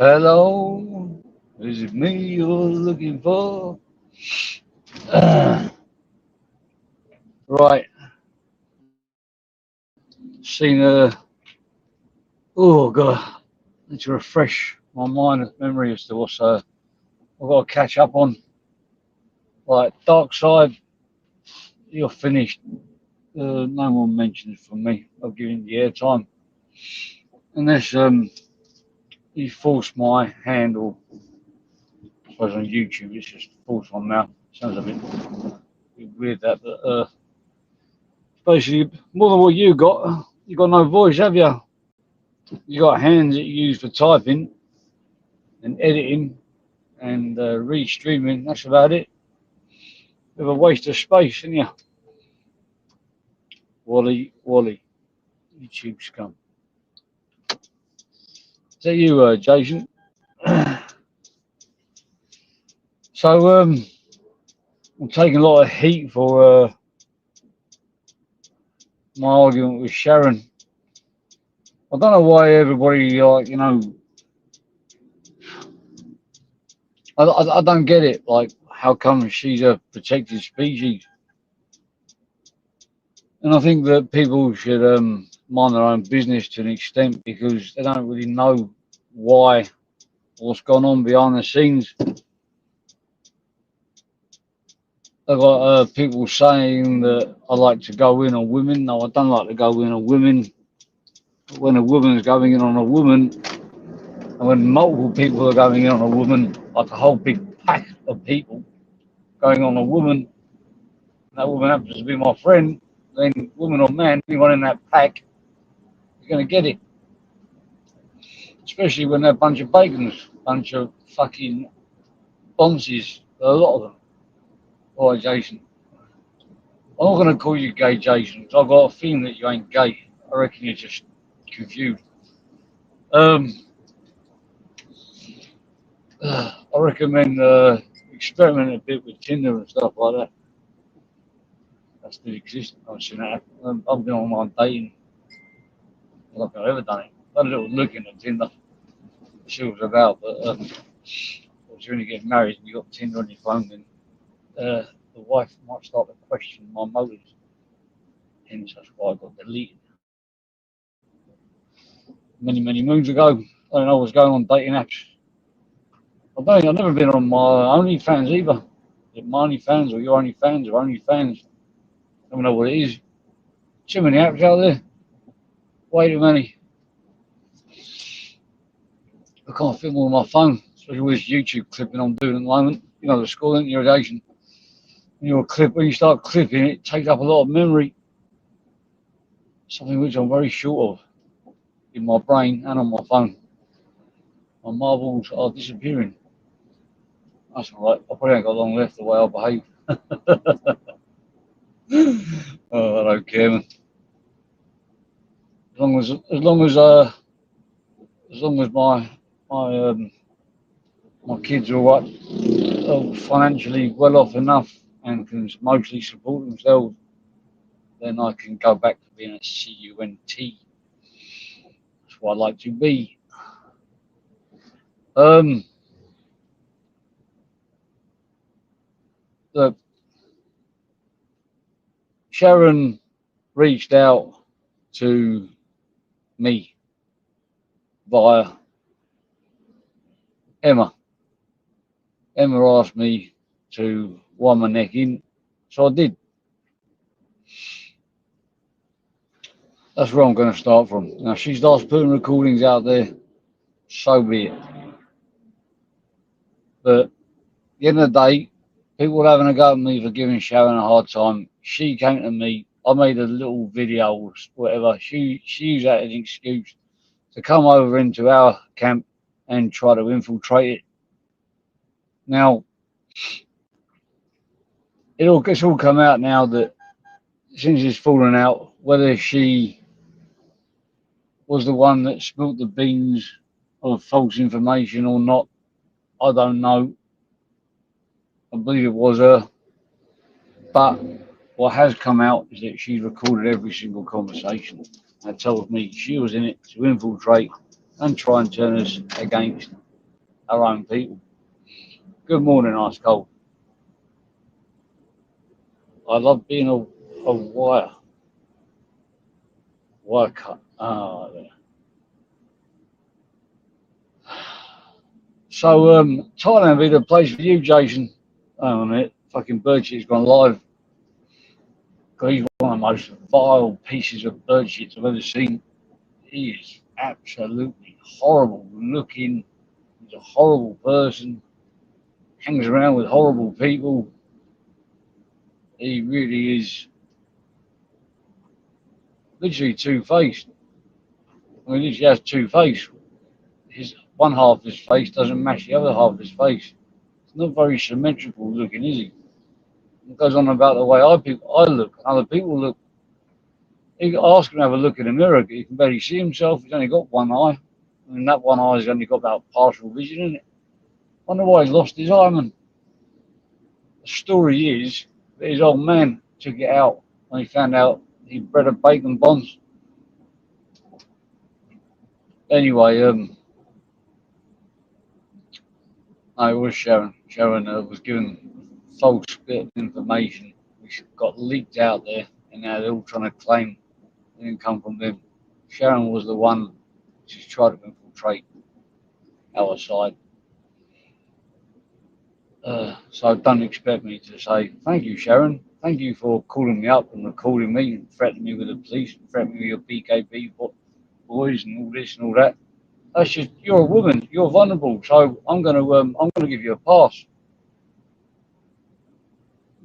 Hello, is it me you're looking for? Right, seen oh god, need to refresh my mind of memory as to what's I've got to catch up on. Like Dark Side, you're finished. No more mentions from me. I'll give you the airtime unless you force my handle. I suppose on YouTube it's just force my mouth. Sounds a bit weird that, but basically more than what you got. You got no voice, have you? You got hands that you use for typing and editing and restreaming. That's about it. Bit of a waste of space, isn't you? Wally, YouTube scum. Is that you, Jason? So I'm taking a lot of heat for my argument with Sharon. I don't know why everybody I don't get it. Like, how come she's a protected species? And I think that people should mind their own business to an extent because they don't really know why, what's gone on behind the scenes. I've got people saying that I like to go in on women. No, I don't like to go in on women. When a woman's going in on a woman, and when multiple people are going in on a woman, like a whole big pack of people going on a woman, and that woman happens to be my friend, then woman or man, anyone in that pack, you're going to get it. Especially when they're a bunch of bacons, bunch of fucking bonces, a lot of them. All right, Jason. I'm not going to call you gay, Jason, because I've got a feeling that you ain't gay. I reckon you're just confused. Um, I recommend experimenting a bit with Tinder and stuff like that. That still exists. I've seen that. I've been online dating. I don't think I've ever done it. I've had a little look into Tinder, see what it was about, but once you when you get married and you've got Tinder on your phone, then the wife might start to question my motives. Hence, that's why I got deleted many moons ago. I don't know what's going on dating apps. I've never been on my OnlyFans either. Is it my OnlyFans or your OnlyFans or OnlyFans? I don't know what it is. Too many apps out there. Way too many. I can't fit them all on my phone, especially with this YouTube clipping I'm doing at the moment. You know, the school interrogation. When you start clipping, it takes up a lot of memory. Something which I'm very short of in my brain and on my phone. My marbles are disappearing. That's all right. I probably ain't got long left the way I behave. Oh, I don't care, man. As long as my kids are all right, financially well off enough and can mostly support themselves, then I can go back to being a CUNT. That's what I like to be. Um, Look, Sharon reached out to me via Emma. Emma asked me to wind my neck in, so I did. That's where I'm going to start from. Now, she starts putting recordings out there, so be it. But at the end of the day, people having a go at me for giving Sharon a hard time. She came to me. I made a little video or whatever. She used that as an excuse to come over into our camp and try to infiltrate it. Now, it's all come out now that since it's fallen out, whether she was the one that spilt the beans of false information or not, I don't know. I believe it was her. But what has come out is that she recorded every single conversation and told me she was in it to infiltrate and try and turn us against our own people. Good morning, ice cold. I love being a wire cut. Yeah. So, Thailand be the place for you, Jason. Hang on a minute. Fucking bird shit's gone live. God, he's one of the most vile pieces of bird shit I've ever seen. He is absolutely horrible looking. He's a horrible person. Hangs around with horrible people. He really is literally two-faced. I mean, literally has two faces. His one half of his face doesn't match the other half of his face. It's not very symmetrical looking, is he? It goes on about the way I look, other people look. You ask him to have a look in the mirror, he can barely see himself. He's only got one eye, and that one eye's only got about partial vision in it. I wonder why he's lost his eye, man. The story is that his old man took it out when he found out he bred a bacon bonds. Anyway, no, it was Sharon. Sharon was given false bit of information which got leaked out there, and now they're all trying to claim it didn't come from them. Sharon was the one who tried to infiltrate our side. So don't expect me to say thank you, Sharon. Thank you for calling me up and recording me and threatening me with the police, and threatening me with your BKB boys and all this and all that. That's just you're a woman, you're vulnerable, so I'm gonna give you a pass.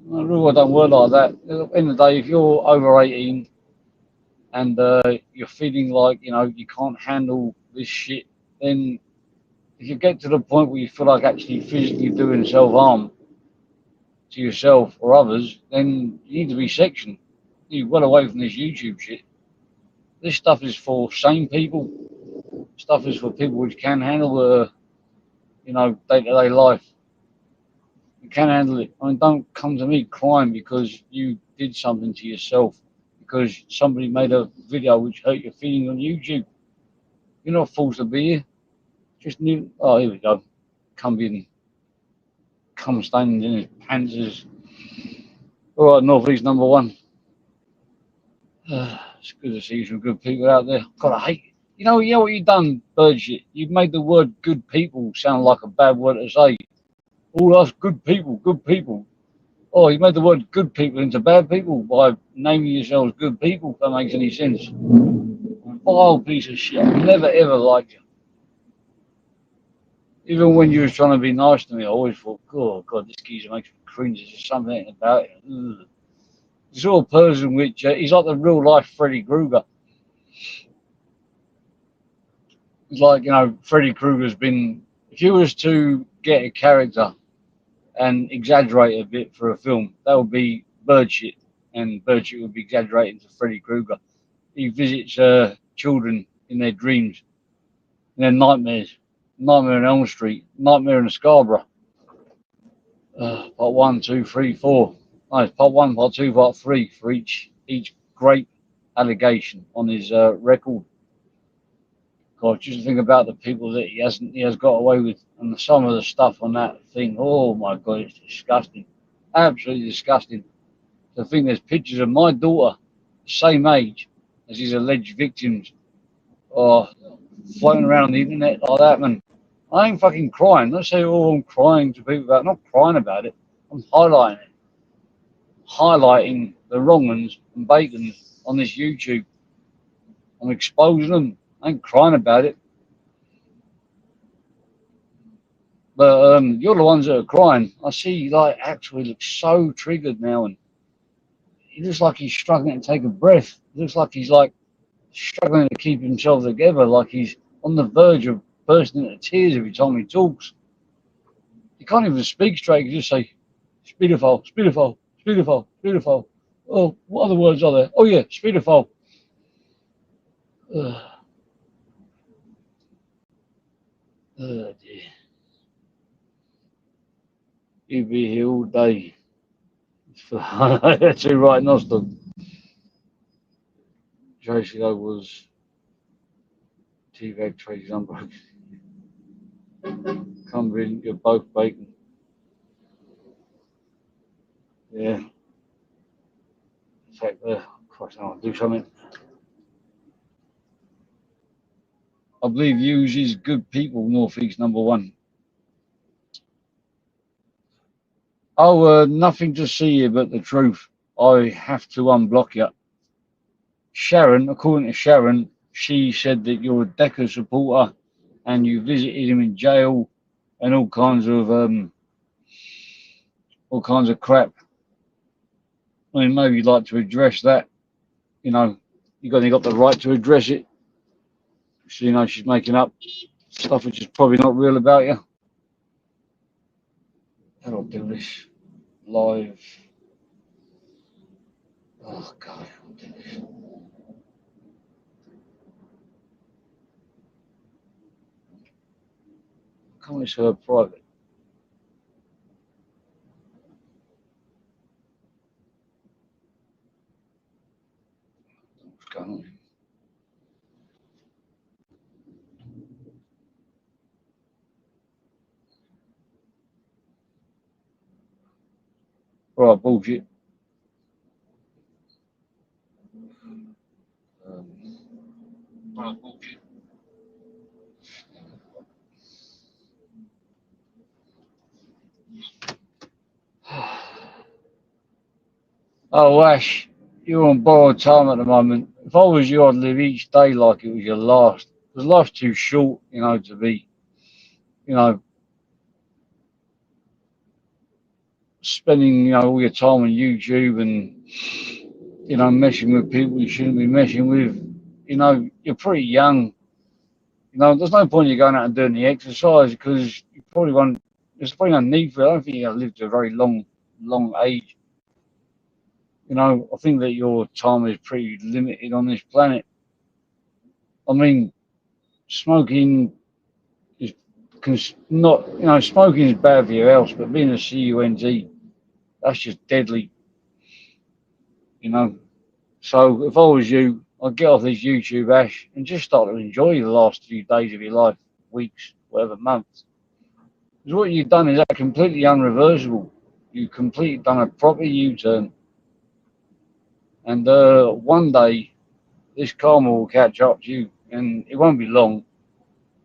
I really don't work like that. At the end of the day, if you're over 18 and you're feeling like you can't handle this shit, then if you get to the point where you feel like actually physically doing self harm to yourself or others, then you need to be sectioned. You're well away from this YouTube shit. This stuff is for sane people. Stuff is for people which can handle day-to-day life. You can handle it. I mean, don't come to me crying because you did something to yourself because somebody made a video which hurt your feelings on YouTube. You're not forced to be here. Just new. Oh, here we go. Come standing in his pants. All right, Northeast number one. It's good to see some good people out there. God, I hate. You know what you've done, bird shit. You've made the word "good people" sound like a bad word to say. All us good people, good people. Oh, you made the word "good people" into bad people by naming yourselves good people. If that makes any sense. Vile piece of shit. I've never ever liked you. Even when you was trying to be nice to me, I always thought, oh God, this geezer makes me cringe. There's just something about it. Ugh. This sort of person which he's like the real life Freddy Krueger. It's like, Freddy Krueger's been, if you was to get a character and exaggerate a bit for a film, that would be Birdshit. And Birdshit would be exaggerating to Freddy Krueger. He visits children in their dreams, in their nightmares. Nightmare on Elm Street, Nightmare in Scarborough. Part one, two, three, four. No, it's part one, part two, part three for each great allegation on his record. God, just think about the people that he has got away with, and some of the stuff on that thing. Oh my God, it's disgusting, absolutely disgusting. To think there's pictures of my daughter, same age as his alleged victims, or floating around on the internet like that, man. I ain't fucking crying. Don't say, oh, I'm crying to people about it. I'm not crying about it. I'm highlighting it. Highlighting the wrong ones and bacons on this YouTube. I'm exposing them. I ain't crying about it. But you're the ones that are crying. I see, like, actually looks so triggered now, and he looks like he's struggling to take a breath. It looks like he's like struggling to keep himself together, like he's on the verge of bursting into tears every time he talks. He can't even speak straight. He just say, "Speedophile, speedophile, speedophile, speedophile." Oh, what other words are there? Oh yeah, speedophile. Oh dear. You'd be here all day. That's you right, Noston. JCO was T-Bag Tracy's unbroken. Can't convinced you're both bacon. Yeah. In fact, Christ, I'll do something. I believe yous is good people, Northeast #1. Oh, nothing to see here but the truth. I have to unblock you. Sharon, according to Sharon, she said that you're a Decker supporter and you visited him in jail and all kinds of crap. I mean, maybe you'd like to address that. You know, you got the right to address it. So, you know, she's making up stuff which is probably not real about you. How do I do this? Live. Oh, God, I'll do this. Can't we her private? What's going on? Right, bullshit. Right, bullshit. Oh, Ash, you're on borrowed time at the moment. If I was you, I'd live each day like it was your last. Because life's too short, you know, to be, you know, spending, you know, all your time on YouTube and, you know, messing with people you shouldn't be messing with. You know, you're pretty young. You know, there's no point in you going out and doing the exercise because you probably won't, there's probably no need for it. I don't think you're going to live to a very long age. You know, I think that your time is pretty limited on this planet. I mean, smoking is not, you know, smoking is bad for your health, but being a CUNT, that's just deadly, you know. So if I was you, I'd get off this YouTube, Ash, and just start to enjoy the last few days of your life, weeks, whatever, months. Because what you've done is that completely unreversible. You've completely done a proper U-turn. And one day, this karma will catch up to you, and it won't be long.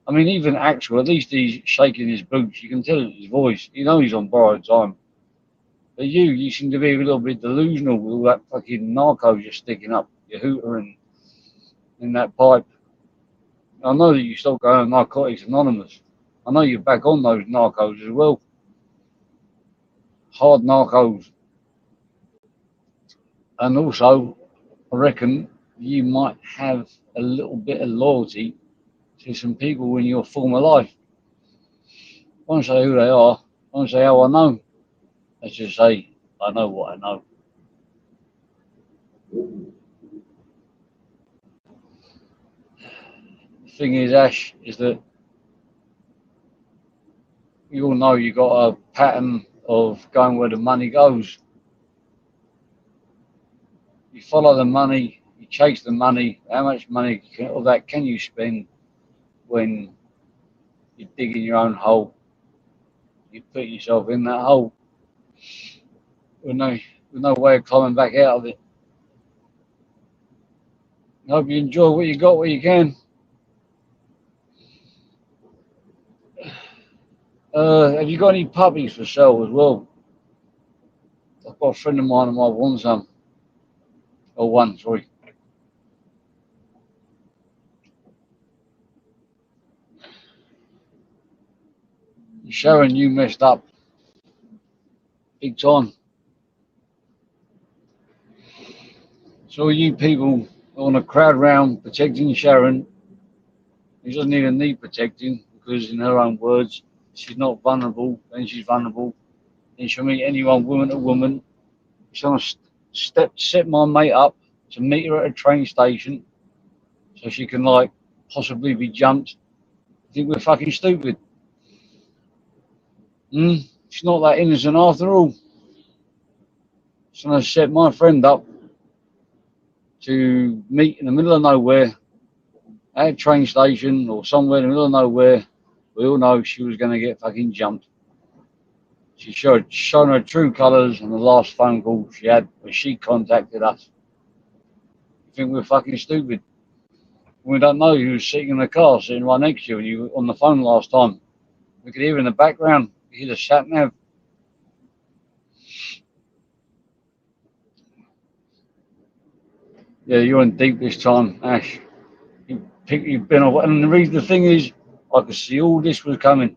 I mean, even Axel, at least he's shaking his boots. You can tell in his voice. You know he's on borrowed time. But you seem to be a little bit delusional with all that fucking narco you're sticking up your hooter and in that pipe. I know that you stopped going to Narcotics Anonymous. I know you're back on those narcos as well. Hard narcos. And also, I reckon you might have a little bit of loyalty to some people in your former life. I won't say who they are. I won't say how I know. Let's just say I know what I know. The thing is, Ash, is that you all know you got a pattern of going where the money goes. You follow the money, you chase the money. How much money of that can you spend when you're digging your own hole? You put yourself in that hole with no way of climbing back out of it. I hope you enjoy what you got where you can. Have you got any puppies for sale as well? I've got a friend of mine who might want some. Or one, sorry. Sharon, you messed up. Big time. So you people want to crowd round protecting Sharon. She doesn't even need protecting because, in her own words, she's not vulnerable, and she's vulnerable. And she'll meet anyone, woman to woman. She's going to set my mate up to meet her at a train station so she can, like, possibly be jumped. I think we're fucking stupid. She's not that innocent after all. She's going to set my friend up to meet in the middle of nowhere at a train station or somewhere in the middle of nowhere We all know she was going to get fucking jumped. She shown her true colours on the last phone call she had when she contacted us. You think we're fucking stupid? We don't know who was sitting in the car, sitting right next to you when you were on the phone last time. We could hear in the background, you hear the sat nav. Yeah, you're in deep this time, Ash. You've been away, and the thing is, I could see all this was coming.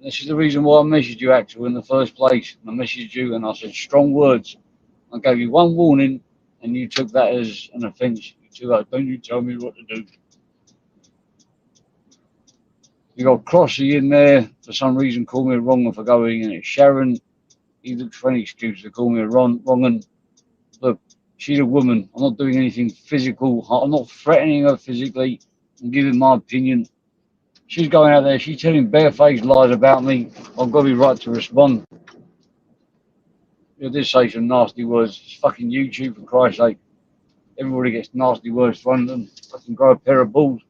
This is the reason why I messaged you, Axel, in the first place. I messaged you and I said strong words. I gave you one warning, and you took that as an offence. You took that, don't you tell me what to do. You got Crossy in there, for some reason, called me wrong for going in. It's Sharon. He looks for any excuse to call me wrong. And look, she's a woman. I'm not doing anything physical. I'm not threatening her physically. I'm giving my opinion. She's going out there. She's telling barefaced lies about me. I've got to be right to respond. You did say some nasty words. It's fucking YouTube, for Christ's sake. Everybody gets nasty words thrown at them. Fucking grow a pair of balls.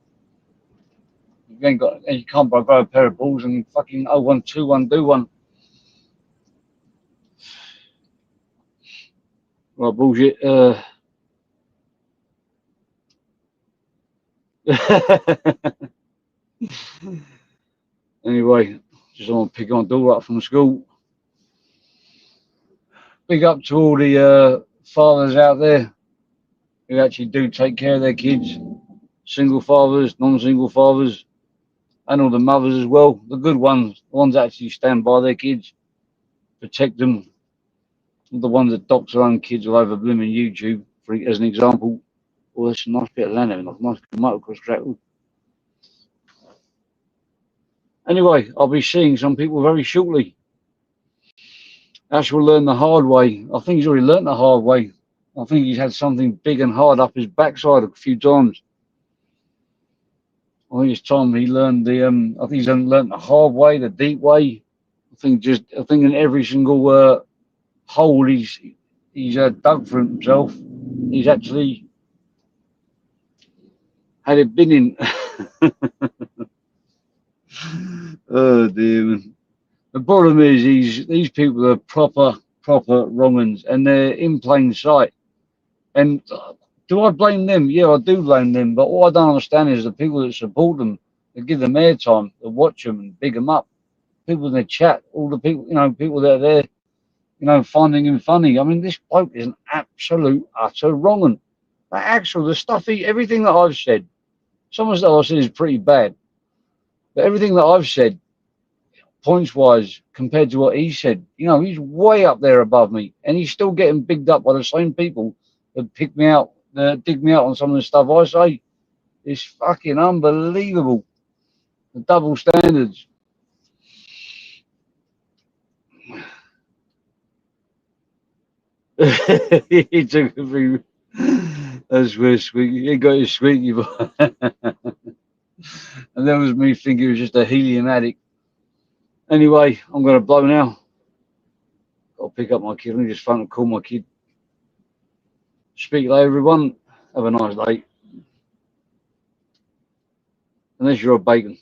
You ain't got, and you can't grow a pair of balls and fucking 0121 do one. Right, bullshit. Anyway, just want to pick my daughter up from school. Big up to all the fathers out there who actually do take care of their kids. Single fathers, non-single fathers, and all the mothers as well. The good ones, the ones that actually stand by their kids, protect them. The ones that dox their own kids all over blooming YouTube, for as an example. Oh, that's a nice bit of land, a nice motocross track. Anyway, I'll be seeing some people very shortly. Ash will learn the hard way. I think he's already learned the hard way. I think he's had something big and hard up his backside a few times. I think it's time he learned I think he's learned the hard way, the deep way. I think in every single hole he's dug for himself, he's actually had it been in. Oh dear, man. The problem is these people are proper wrong uns, and they're in plain sight. And do I blame them? Yeah, I do blame them. But what I don't understand is the people that support them, that give them airtime, that watch them and big them up. People in the chat, all the people, people that are there, finding him funny. I mean, this bloke is an absolute, utter wrong un. That Axel, the stuff everything that I've said, some of the stuff I've said is pretty bad. But everything that I've said, points-wise, compared to what he said, he's way up there above me. And he's still getting bigged up by the same people that pick me out, that dig me out on some of the stuff I say. It's fucking unbelievable. The double standards. He took a few. That's where squeaky. He got his squeaky boy. And that was me thinking it was just a helium addict. Anyway, I'm going to blow now. I'll pick up my kid. Let me just phone and call my kid. Speak later, everyone. Have a nice day. Unless you're a bacon.